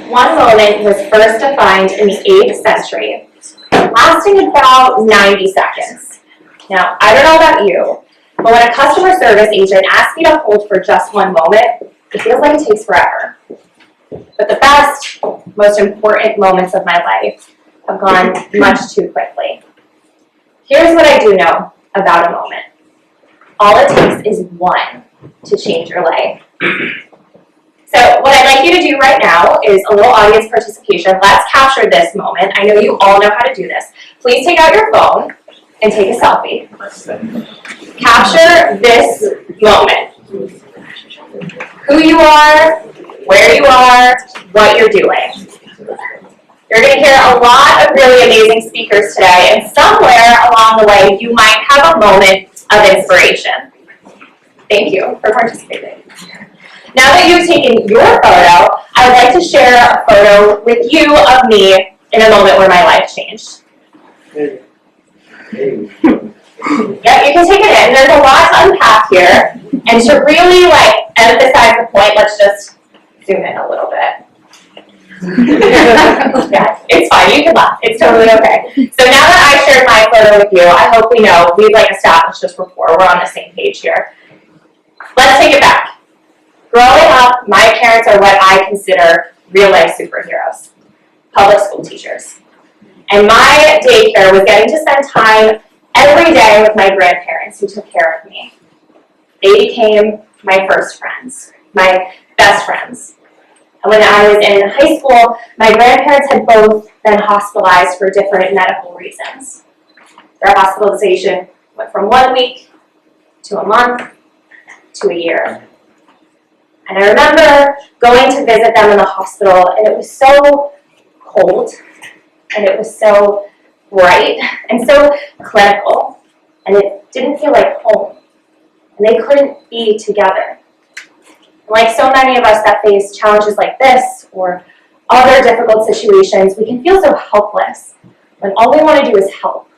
One moment was first defined in the 8th century, lasting about 90 seconds. Now, I don't know about you, but when a customer service agent asks me to hold for just one moment, it feels like it takes forever. But the best, most important moments of my life have gone much too quickly. Here's what I do know about a moment. All it takes is one to change your life. So what I'd like you to do right now is a little audience participation. Let's capture this moment. I know you all know how to do this. Please take out your phone and take a selfie. Capture this moment. Who you are, where you are, what you're doing. You're going to hear a lot of really amazing speakers today, and somewhere along the way you might have a moment of inspiration. Thank you for participating. Now that you've taken your photo, I would like to share a photo with you of me in a moment where my life changed. Yeah, you can take it in. There's a lot to unpack here. And to really emphasize the point, let's just zoom in a little bit. Yeah, it's fine. You can laugh. It's totally okay. So now that I shared my photo with you, I hope we know we've established this rapport. We're on the same page here. Let's take it back. Growing up, my parents are what I consider real-life superheroes, public school teachers. And my daycare was getting to spend time every day with my grandparents who took care of me. They became my first friends, my best friends. And when I was in high school, my grandparents had both been hospitalized for different medical reasons. Their hospitalization went from 1 week to a month to a year. And I remember going to visit them in the hospital, and it was so cold, and it was so bright, and so clinical, and it didn't feel like home, and they couldn't be together. And like so many of us that face challenges like this, or other difficult situations, we can feel so helpless, when all we want to do is help.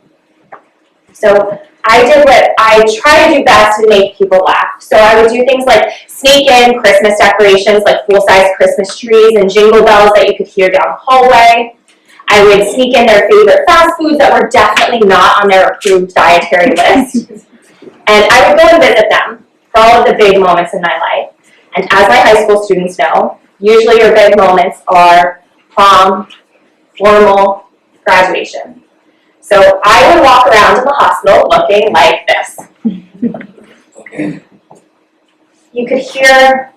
So I did what I try to do best to make people laugh. So I would do things like sneak in Christmas decorations, like full-size Christmas trees and jingle bells that you could hear down the hallway. I would sneak in their favorite fast foods that were definitely not on their approved dietary list. And I would go and visit them for all of the big moments in my life. And as my high school students know, usually your big moments are prom, formal, graduation. So I would walk around in the hospital looking like this. You could hear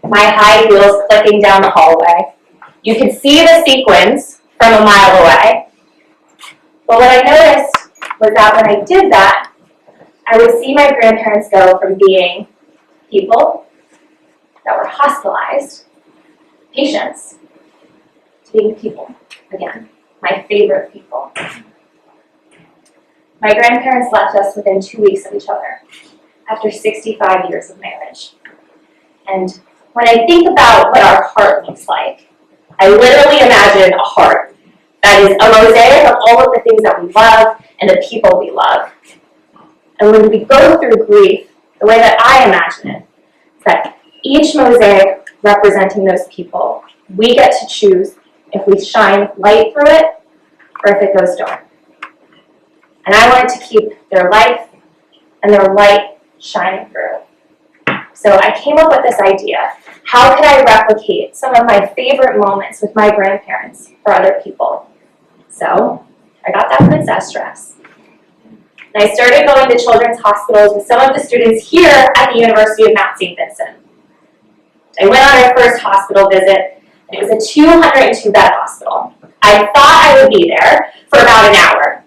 my high heels clicking down the hallway. You could see the sequins from a mile away. But what I noticed was that when I did that, I would see my grandparents go from being people that were hospitalized, patients, to being people again, my favorite people. My grandparents left us within 2 weeks of each other, after 65 years of marriage. And when I think about what our heart looks like, I literally imagine a heart that is a mosaic of all of the things that we love and the people we love. And when we go through grief, the way that I imagine it is that each mosaic representing those people, we get to choose if we shine light through it or if it goes dark. And I wanted to keep their life and their light shining through. So I came up with this idea. How could I replicate some of my favorite moments with my grandparents for other people? So I got that princess dress. And I started going to children's hospitals with some of the students here at the University of Mount St. Vincent. I went on our first hospital visit, and it was a 202-bed hospital. I thought I would be there for about an hour.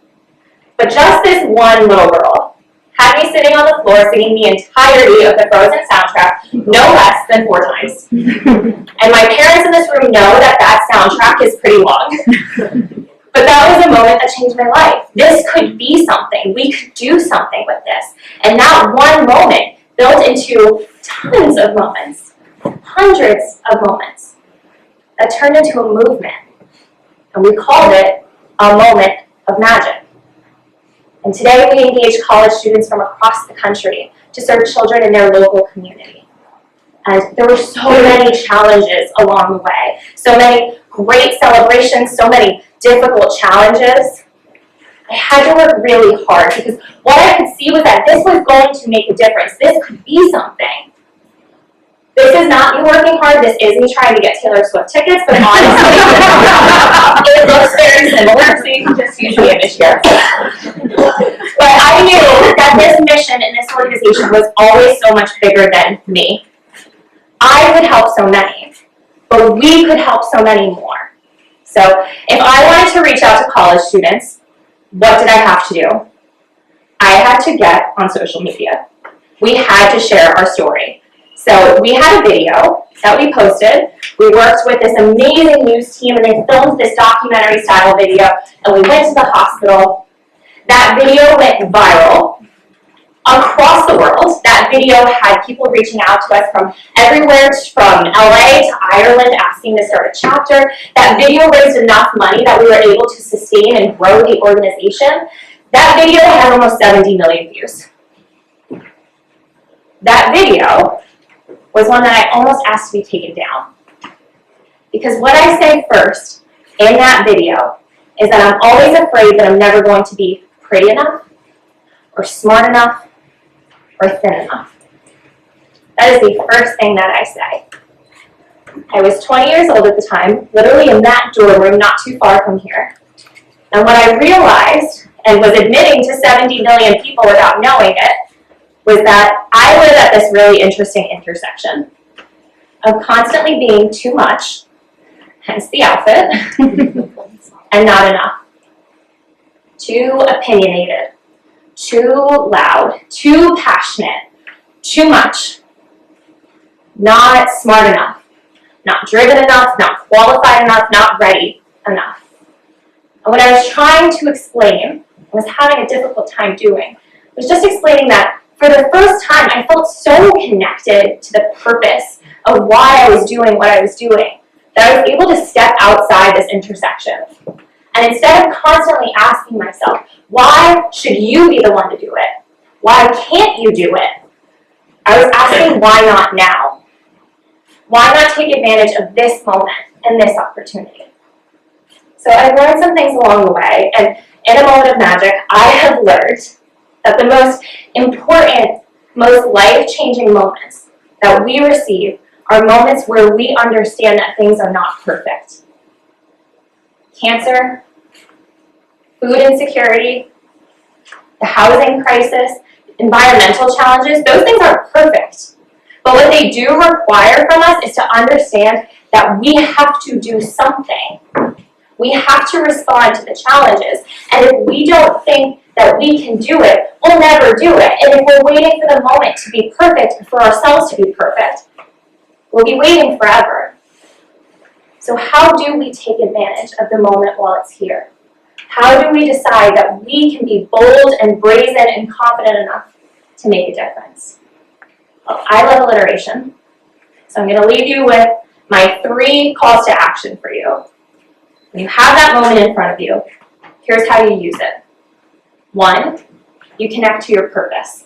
But just this one little girl had me sitting on the floor singing the entirety of the Frozen soundtrack no less than 4 times. And my parents in this room know that that soundtrack is pretty long. But that was a moment that changed my life. This could be something. We could do something with this. And that one moment built into tons of moments, hundreds of moments, that turned into a movement. And we called it a moment of magic. And today we engage college students from across the country to serve children in their local community. And there were so many challenges along the way, so many great celebrations, so many difficult challenges. I had to work really hard because what I could see was that this was going to make a difference. This could be something. This is not me working hard. This is me trying to get Taylor Swift tickets, but honestly, it looks very similar, so you can just use the image here. But I knew that this mission in this organization was always so much bigger than me. I could help so many, but we could help so many more. So if I wanted to reach out to college students, what did I have to do? I had to get on social media. We had to share our story. So we had a video that we posted. We worked with this amazing news team and they filmed this documentary style video and we went to the hospital. That video went viral across the world. That video had people reaching out to us from everywhere, from LA to Ireland, asking to start a chapter. That video raised enough money that we were able to sustain and grow the organization. That video had almost 70 million views. That video was one that I almost asked to be taken down. Because what I say first in that video is that I'm always afraid that I'm never going to be pretty enough, or smart enough, or thin enough. That is the first thing that I say. I was 20 years old at the time, literally in that dorm room not too far from here. And what I realized, and was admitting to 70 million people without knowing it, was that I live at this really interesting intersection of constantly being too much, hence the outfit, and not enough. Too opinionated, too loud, too passionate, too much, not smart enough, not driven enough, not qualified enough, not ready enough. And what I was trying to explain, I was having a difficult time doing, was just explaining that for the first time, I felt so connected to the purpose of why I was doing what I was doing, that I was able to step outside this intersection. And instead of constantly asking myself, why should you be the one to do it? Why can't you do it? I was asking, why not now? Why not take advantage of this moment and this opportunity? So I learned some things along the way, and in a moment of magic, I have learned that the most important, most life-changing moments that we receive are moments where we understand that things are not perfect. Cancer, food insecurity, the housing crisis, environmental challenges, those things aren't perfect. But what they do require from us is to understand that we have to do something. We have to respond to the challenges. And if we don't think that we can do it, we'll never do it. And if we're waiting for the moment to be perfect, and for ourselves to be perfect, we'll be waiting forever. So how do we take advantage of the moment while it's here? How do we decide that we can be bold and brazen and confident enough to make a difference? Well, I love alliteration, so I'm going to leave you with my 3 calls to action for you. When you have that moment in front of you, here's how you use it. 1, you connect to your purpose.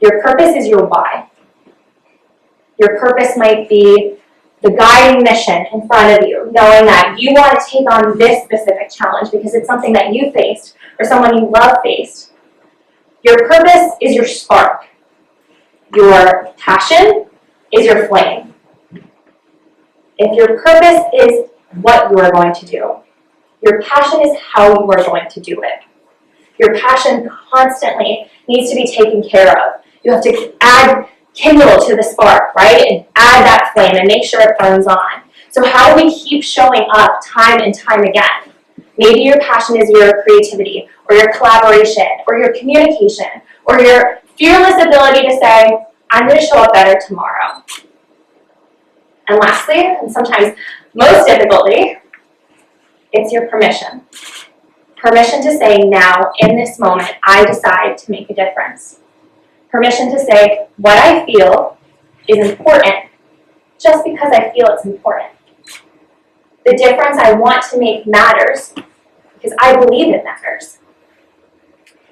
Your purpose is your why. Your purpose might be the guiding mission in front of you, knowing that you want to take on this specific challenge because it's something that you faced or someone you love faced. Your purpose is your spark. Your passion is your flame. If your purpose is what you are going to do, your passion is how you are going to do it. Your passion constantly needs to be taken care of. You have to add kindle to the spark, right? And add that flame and make sure it burns on. So how do we keep showing up time and time again? Maybe your passion is your creativity, or your collaboration, or your communication, or your fearless ability to say, I'm going to show up better tomorrow. And lastly, and sometimes most difficultly, it's your permission. Permission to say, now, in this moment, I decide to make a difference. Permission to say, what I feel is important just because I feel it's important. The difference I want to make matters because I believe it matters.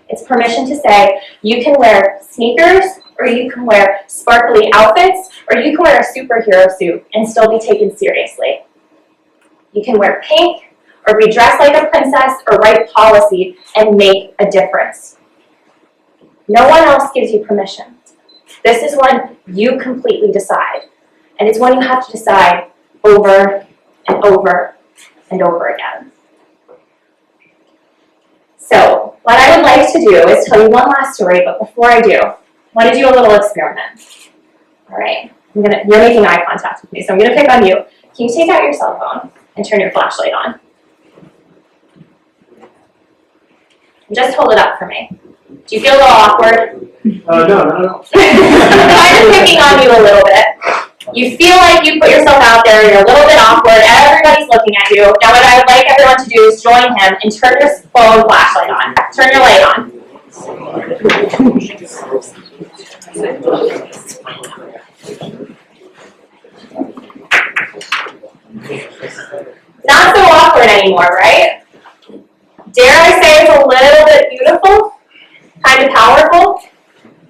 It's permission to say, you can wear sneakers or you can wear sparkly outfits, or you can wear a superhero suit and still be taken seriously. You can wear pink, or be dressed like a princess, or write policy and make a difference. No one else gives you permission. This is one you completely decide. And it's one you have to decide over and over and over again. So, what I would like to do is tell you one last story, but before I do, I want to do a little experiment. All right, you're making eye contact with me, so I'm going to pick on you. Can you take out your cell phone and turn your flashlight on? Just hold it up for me. Do you feel a little awkward? No, not at all. I'm picking on you a little bit. You feel like you put yourself out there, you're a little bit awkward, everybody's looking at you. Now what I would like everyone to do is join him and turn your phone flashlight on. Turn your light on. Not so awkward anymore, right? Dare I say it's a little bit beautiful? Kind of powerful?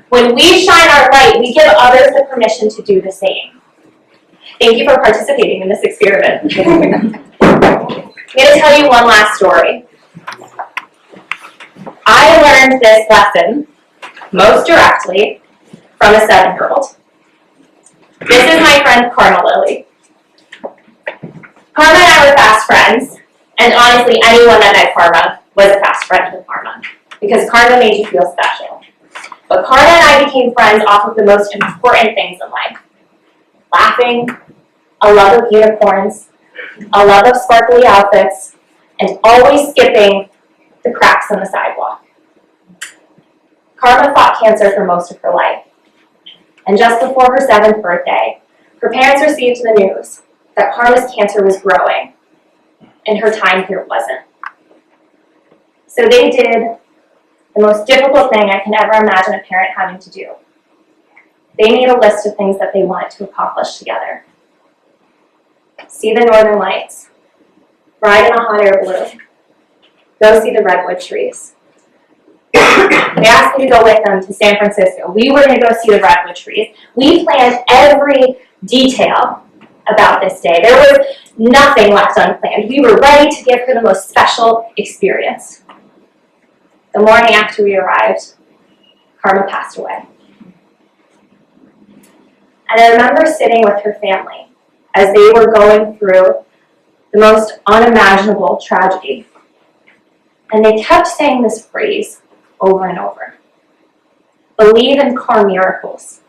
When we shine our light, we give others the permission to do the same. Thank you for participating in this experiment. I'm going to tell you one last story. I learned this lesson most directly from a 7-year-old. This is my friend Karma Lily. Karma and I were fast friends, and honestly, anyone that met Karma was a fast friend with Karma, because Karma made you feel special. But Karma and I became friends off of the most important things in life. Laughing, a love of unicorns, a love of sparkly outfits, and always skipping the cracks on the sidewalk. Karma fought cancer for most of her life. And just before her 7th birthday, her parents received the news that Karma's cancer was growing, and her time here wasn't. So they did the most difficult thing I can ever imagine a parent having to do. They made a list of things that they wanted to accomplish together. See the northern lights, ride in a hot air balloon, go see the redwood trees. They asked me to go with them to San Francisco. We were going to go see the redwood trees. We planned every detail about this day. There was nothing left unplanned. We were ready to give her the most special experience. The morning after we arrived, Karma passed away. And I remember sitting with her family as they were going through the most unimaginable tragedy. And they kept saying this phrase over and over. Believe in car miracles.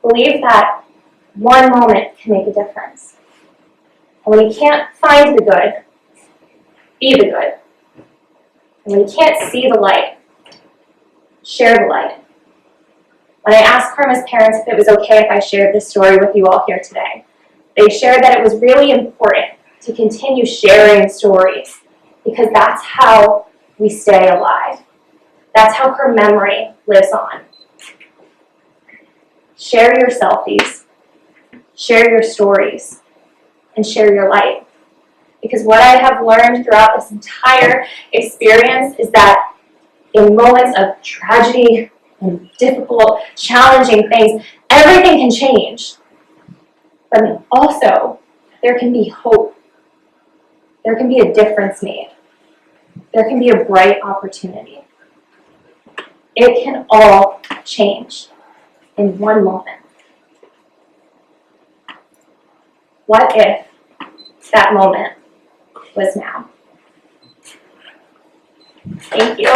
Believe that one moment can make a difference. And when you can't find the good, be the good. And when you can't see the light, share the light. When I asked Karma's parents if it was okay if I shared this story with you all here today, they shared that it was really important to continue sharing stories because that's how we stay alive. That's how her memory lives on. Share your selfies, share your stories, and share your light. Because what I have learned throughout this entire experience is that in moments of tragedy and difficult, challenging things, everything can change. But also, there can be hope. There can be a difference made. There can be a bright opportunity. It can all change in one moment. What if that moment was now? Thank you.